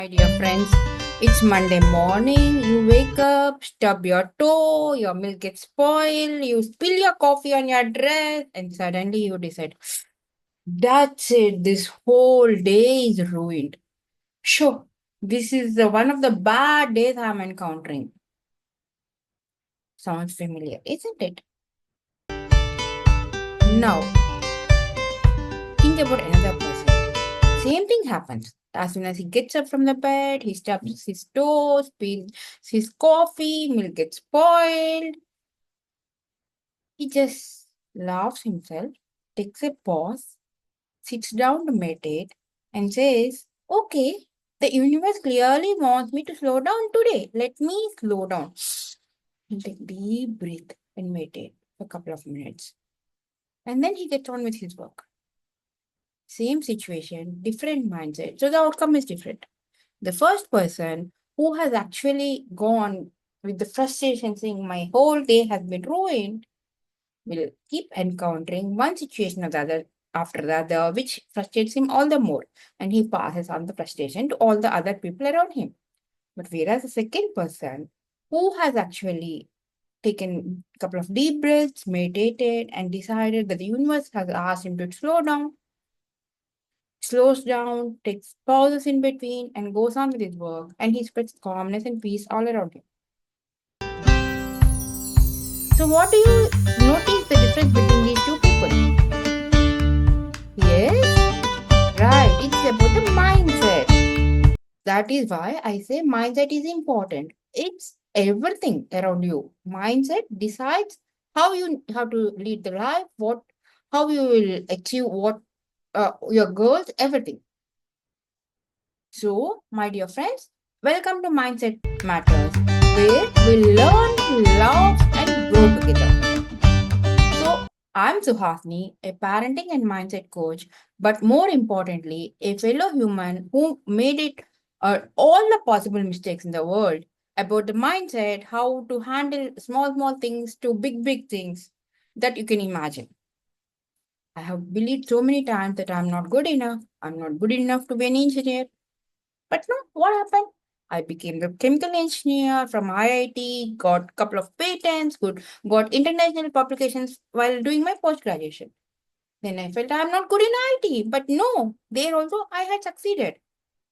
My dear friends, it's Monday morning. You wake up, stub your toe, your milk gets spoiled, you spill your coffee on your dress, and suddenly you decide, that's it, this whole day is ruined. Sure, this is one of the bad days I'm encountering. Sounds familiar, isn't it? Now, think about another person. Same thing happens. As soon as he gets up from the bed, he stubs his toes, spills his coffee, milk gets spoiled. He just laughs himself, takes a pause, sits down to meditate, and says, okay, the universe clearly wants me to slow down today. Let me slow down. He'll take deep breath and meditate for a couple of minutes. And then he gets on with his work. Same situation, different mindset. So the outcome is different. The first person who has actually gone with the frustration saying my whole day has been ruined will keep encountering one situation or the other after the other, which frustrates him all the more. And he passes on the frustration to all the other people around him. But whereas the second person who has actually taken a couple of deep breaths, meditated, and decided that the universe has asked him to slow down, slows down, takes pauses in between, and goes on with his work, and he spreads calmness and peace all around him. So, what do you notice the difference between these two people? Yes, right, it's about the mindset. That is why I say mindset is important. It's everything around you. Mindset decides how you have to lead the life, how you will achieve your goals, everything. So, my dear friends, welcome to Mindset Matters, where we learn, laugh, and grow together. So, I'm Suhasni, a parenting and mindset coach, but more importantly, a fellow human who made it all the possible mistakes in the world about the mindset, how to handle small things to big things that you can imagine. I have believed so many times that I'm not good enough. I'm not good enough to be an engineer. But no, what happened? I became the chemical engineer from IIT, got a couple of patents, got international publications while doing my post graduation. Then I felt I'm not good in IT, but no, there also I had succeeded.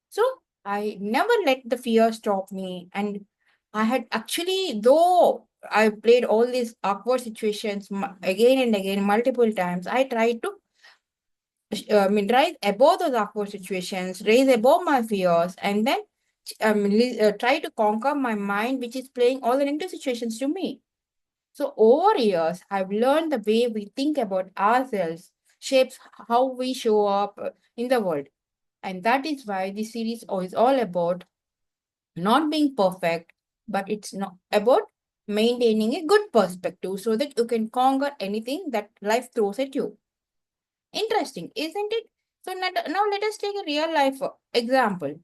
So I never let the fear stop me. And I had actually, though I played all these awkward situations again and again, multiple times, I tried to rise above those awkward situations, raise above my fears, and then try to conquer my mind, which is playing all the negative situations to me. So over years, I've learned the way we think about ourselves shapes how we show up in the world. And that is why this series is all about not being perfect, but it's not about maintaining a good perspective so that you can conquer anything that life throws at you. Interesting, isn't it? So now let us take a real life example.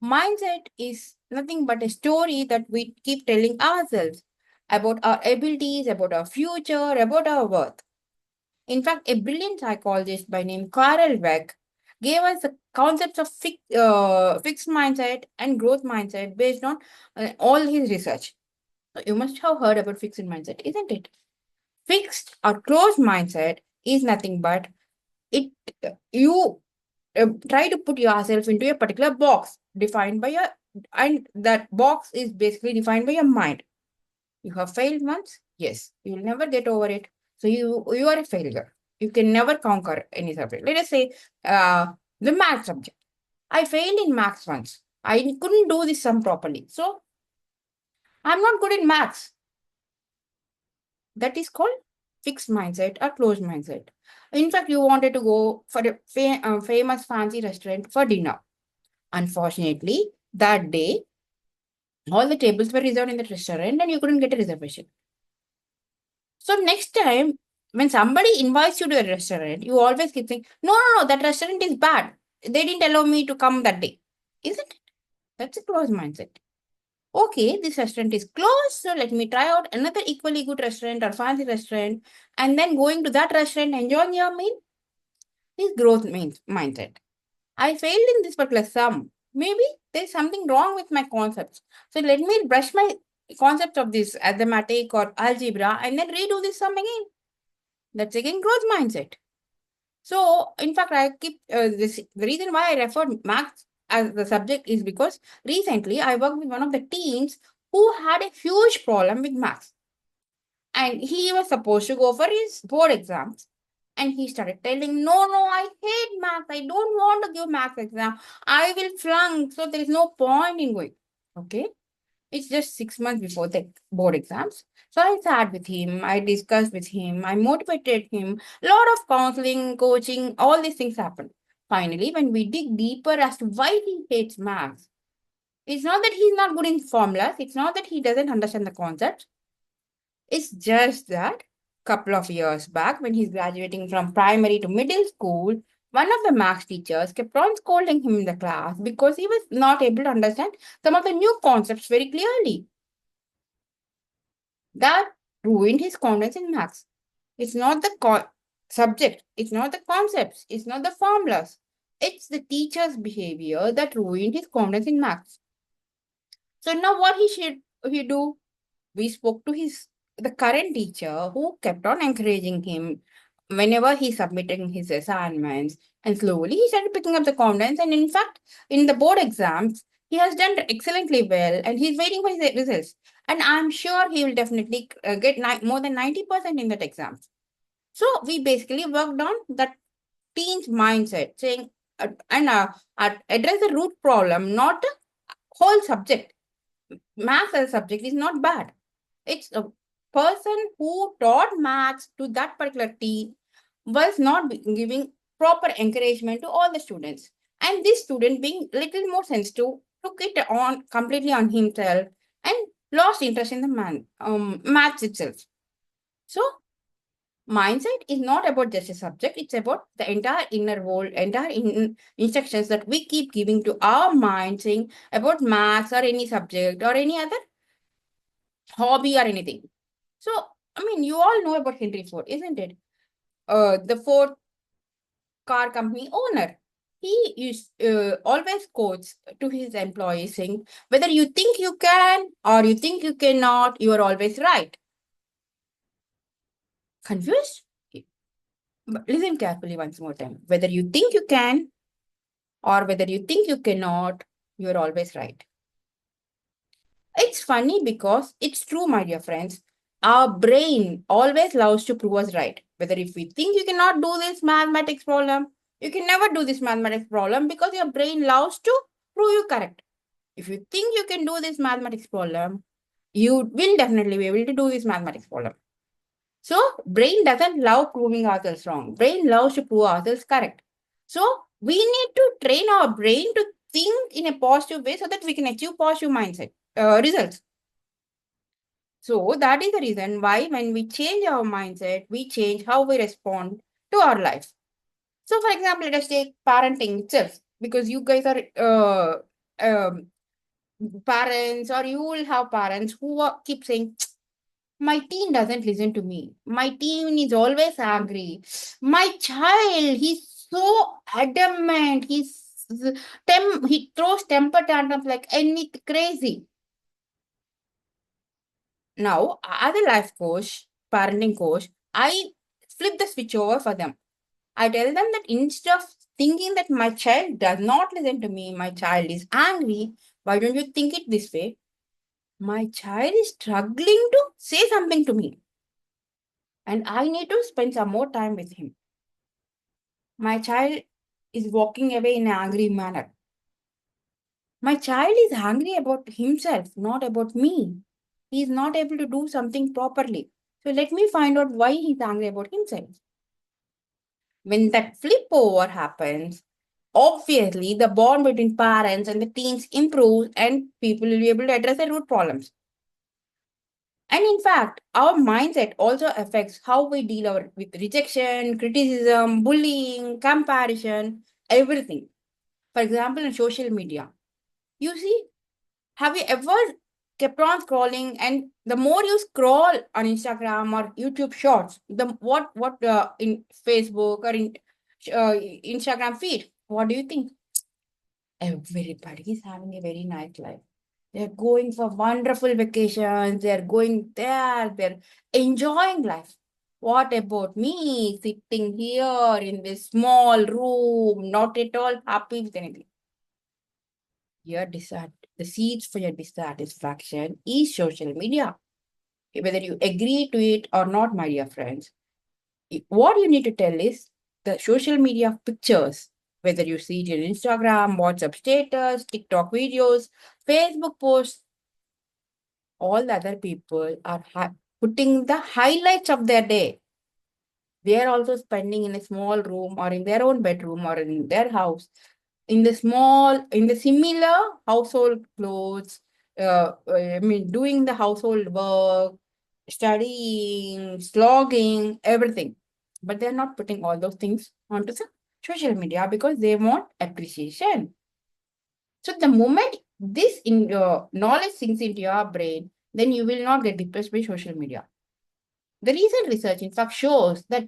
Mindset is nothing but a story that we keep telling ourselves about our abilities, about our future, about our worth. In fact, a brilliant psychologist by name Carl Weck gave us the concepts of fixed mindset and growth mindset based on all his research. So you must have heard about fixed mindset, isn't it? Fixed or closed mindset is nothing but it you try to put yourself into a particular box defined by your and that box is basically defined by your mind. You have failed once, yes, you will never get over it. So you are a failure. You can never conquer any subject. Let us say the math subject. I failed in maths once. I couldn't do this sum properly. So I'm not good in maths. That is called fixed mindset or closed mindset. In fact, you wanted to go for a famous fancy restaurant for dinner. Unfortunately, that day, all the tables were reserved in the restaurant and you couldn't get a reservation. So next time, when somebody invites you to a restaurant, you always keep saying, no, that restaurant is bad. They didn't allow me to come that day. Isn't it? That's a closed mindset. Okay, this restaurant is closed, so let me try out another equally good restaurant or fancy restaurant, and then going to that restaurant, enjoying your meal. This growth means mindset. I failed in this particular sum. Maybe there's something wrong with my concepts. So let me brush my concepts of this arithmetic or algebra and then redo this sum again. That's again growth mindset. So, in fact, I keep this. The reason why I referred maths as the subject is because recently I worked with one of the teens who had a huge problem with maths, and he was supposed to go for his board exams. And he started telling, no, no, I hate maths. I don't want to give maths exam. I will flunk. So there is no point in going. Okay. It's just 6 months before the board exams. So I sat with him, I discussed with him, I motivated him. A lot of counseling, coaching, all these things happened. Finally, when we dig deeper as to why he hates maths, it's not that he's not good in formulas, it's not that he doesn't understand the concepts. It's just that couple of years back, when he's graduating from primary to middle school, one of the maths teachers kept on scolding him in the class because he was not able to understand some of the new concepts very clearly. That ruined his confidence in maths. It's not the subject, it's not the concepts, it's not the formulas. It's the teacher's behavior that ruined his confidence in maths. So now what he do? We spoke to the current teacher who kept on encouraging him whenever he's submitting his assignments, and slowly he started picking up the confidence. And in fact, in the board exams, he has done excellently well, and he's waiting for his results. And I'm sure he will definitely get more than 90% in that exam. So we basically worked on that teen's mindset, saying address the root problem, not the whole subject. Math as a subject is not bad. It's a person who taught maths to that particular teen was not giving proper encouragement to all the students. And this student, being little more sensitive, took it on completely on himself and lost interest in the maths itself. So mindset is not about just a subject, it's about the entire inner world, entire instructions that we keep giving to our mind, saying about maths or any subject or any other hobby or anything. So, I mean, you all know about Henry Ford, isn't it? The Ford car company owner. He always quotes to his employees saying, whether you think you can or you think you cannot, you are always right. Confused? But listen carefully once more time. Whether you think you can or whether you think you cannot, you are always right. It's funny because it's true, my dear friends. Our brain always loves to prove us right. Whether if we think you cannot do this mathematics problem, you can never do this mathematics problem because your brain loves to prove you correct. If you think you can do this mathematics problem, you will definitely be able to do this mathematics problem. So brain doesn't love proving ourselves wrong. Brain loves to prove ourselves correct. So we need to train our brain to think in a positive way so that we can achieve positive mindset results. So that is the reason why when we change our mindset, we change how we respond to our life. So for example, let us take parenting itself, because you guys are parents, or you will have parents who keep saying, my teen doesn't listen to me. My teen is always angry. My child, he's so adamant. He throws temper tantrums like anything crazy. Now, as a life coach, parenting coach, I flip the switch over for them. I tell them that instead of thinking that my child does not listen to me, my child is angry, why don't you think it this way? My child is struggling to say something to me, and I need to spend some more time with him. My child is walking away in an angry manner. My child is angry about himself, not about me. He is not able to do something properly. So let me find out why he's angry about himself. When that flip over happens, obviously the bond between parents and the teens improves and people will be able to address the root problems. And in fact, our mindset also affects how we deal with rejection, criticism, bullying, comparison, everything. For example, in social media, you see, have you ever kept on scrolling, and the more you scroll on Instagram or YouTube Shorts, the what in Facebook or in Instagram feed, what do you think? Everybody is having a very nice life. They're going for wonderful vacations. They're going there. They're enjoying life. What about me sitting here in this small room, not at all happy with anything? The seeds for your dissatisfaction is social media. Whether you agree to it or not, my dear friends, what you need to tell is the social media pictures, whether you see it in Instagram, WhatsApp status, TikTok videos, Facebook posts, all the other people are putting the highlights of their day. They are also spending in a small room or in their own bedroom or in their house, in the similar household clothes, doing the household work, studying, slogging, everything. But they're not putting all those things onto the social media because they want appreciation. So the moment this in your knowledge sinks into your brain, then you will not get depressed by social media. The recent research, in fact, shows that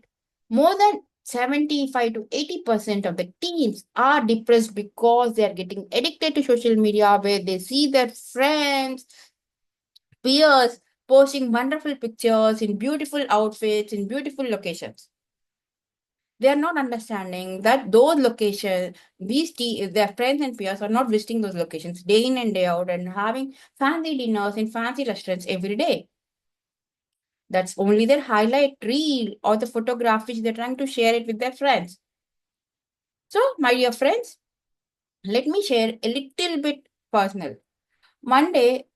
more than 75 to 80% of the teens are depressed because they are getting addicted to social media, where they see their friends, peers posting wonderful pictures in beautiful outfits, in beautiful locations. They are not understanding that those locations, their friends and peers are not visiting those locations day in and day out and having fancy dinners in fancy restaurants every day. That's only their highlight reel or the photograph which they're trying to share it with their friends. So, my dear friends, let me share a little bit personal. One day,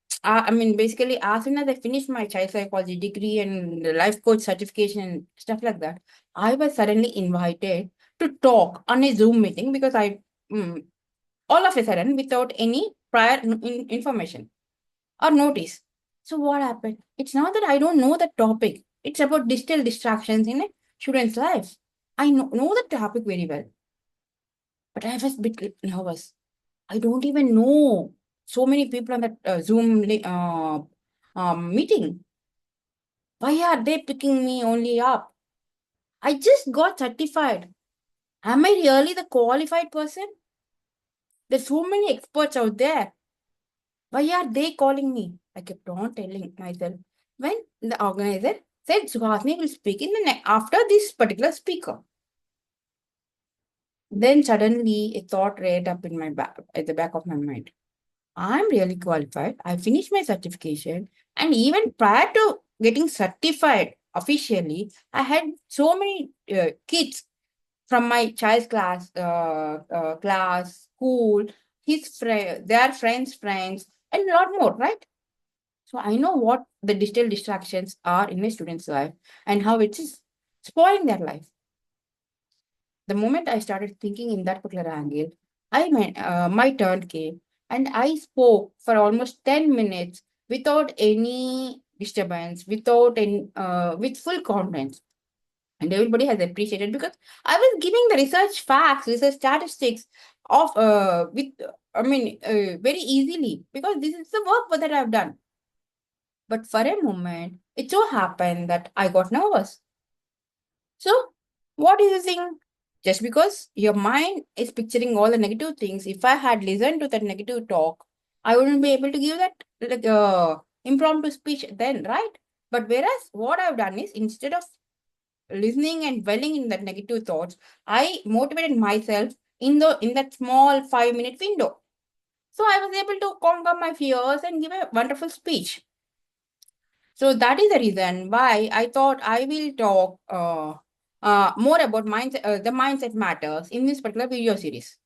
basically, as soon as I finished my child psychology degree and the life coach certification and stuff like that, I was suddenly invited to talk on a Zoom meeting because all of a sudden, without any prior information or notice. So what happened? It's not that I don't know the topic. It's about digital distractions in a student's life. I know the topic very well, but I was a bit nervous. I don't even know so many people on that Zoom meeting. Why are they picking me only up? I just got certified. Am I really the qualified person? There's so many experts out there. Why are they calling me? I kept on telling myself. When the organizer said Suhasini will speak in the after this particular speaker. Then suddenly a thought reared up in my back at the back of my mind. I'm really qualified. I finished my certification, and even prior to getting certified officially, I had so many kids from my child's class, school, their friends, and a lot more, right? So I know what the digital distractions are in a student's life and how it is spoiling their life. The moment I started thinking in that particular angle, my turn came and I spoke for almost 10 minutes without any disturbance, with full confidence. And everybody has appreciated because I was giving the research facts, research statistics of very easily because this is the work that I've done. But for a moment, it so happened that I got nervous. So, what do you think? Just because your mind is picturing all the negative things, if I had listened to that negative talk, I wouldn't be able to give that impromptu speech then, right? But whereas what I've done is instead of listening and dwelling in that negative thoughts, I motivated myself in that small 5-minute window. So I was able to conquer my fears and give a wonderful speech. So that is the reason why I thought I will talk more about the mindset matters in this particular video series.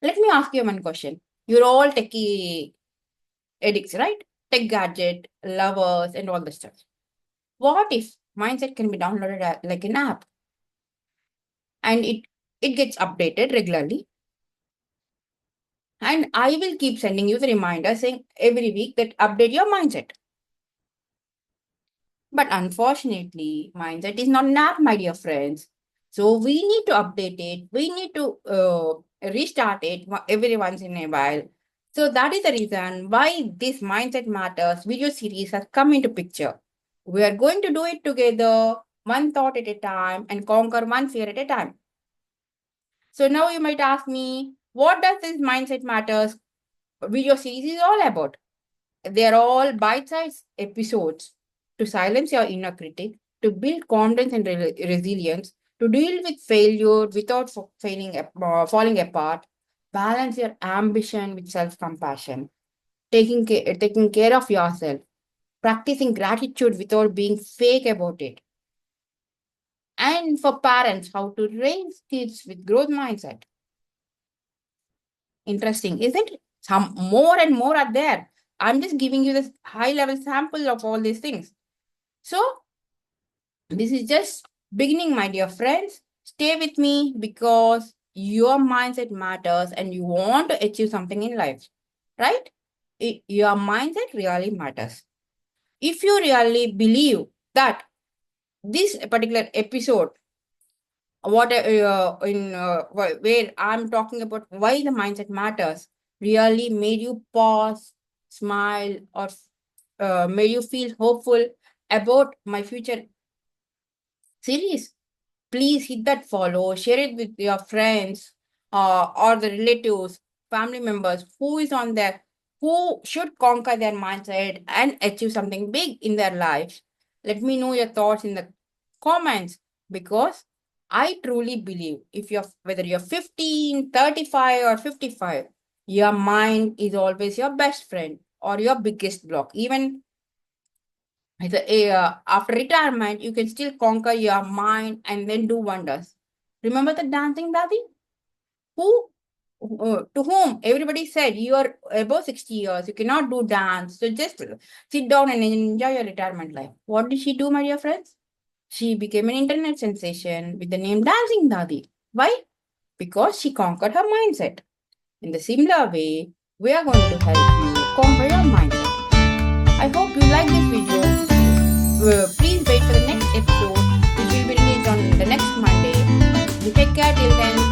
Let me ask you one question. You're all techie addicts, right? Tech gadget, lovers, and all the stuff. What if mindset can be downloaded like an app and it gets updated regularly? And I will keep sending you the reminder saying every week that update your mindset. But unfortunately, mindset is not an app, my dear friends. So we need to update it. We need to restart it every once in a while. So that is the reason why this Mindset Matters video series has come into picture. We are going to do it together, one thought at a time, and conquer one fear at a time. So now you might ask me, What does this Mindset Matters video series is all about? They're all bite-sized episodes to silence your inner critic, to build confidence and resilience, to deal with failure without falling apart, balance your ambition with self-compassion, taking care of yourself, practicing gratitude without being fake about it, and for parents, how to raise kids with growth mindset. Interesting, isn't it? Some more and more are there. I'm just giving you this high level sample of all these things. So, this is just beginning, my dear friends. Stay with me because your mindset matters and you want to achieve something in life, right? Your mindset really matters. If you really believe that this particular episode, where I'm talking about why the mindset matters, really made you pause, smile, or made you feel hopeful about my future series, please hit that follow, share it with your friends or the relatives, family members who is on there, who should conquer their mindset and achieve something big in their lives. Let me know your thoughts in the comments because I truly believe if you're whether you're 15, 35, or 55, your mind is always your best friend or your biggest block. Even after retirement, you can still conquer your mind and then do wonders. Remember the dancing daddy? Who, to whom everybody said you are above 60 years, you cannot do dance. So just sit down and enjoy your retirement life. What did she do, my dear friends? She became an internet sensation with the name Dancing Dadi. Why? Because she conquered her mindset. In the similar way, we are going to help you conquer your mindset. I hope you like this video. Please wait for the next episode, which will be released on the next Monday. You take care till then.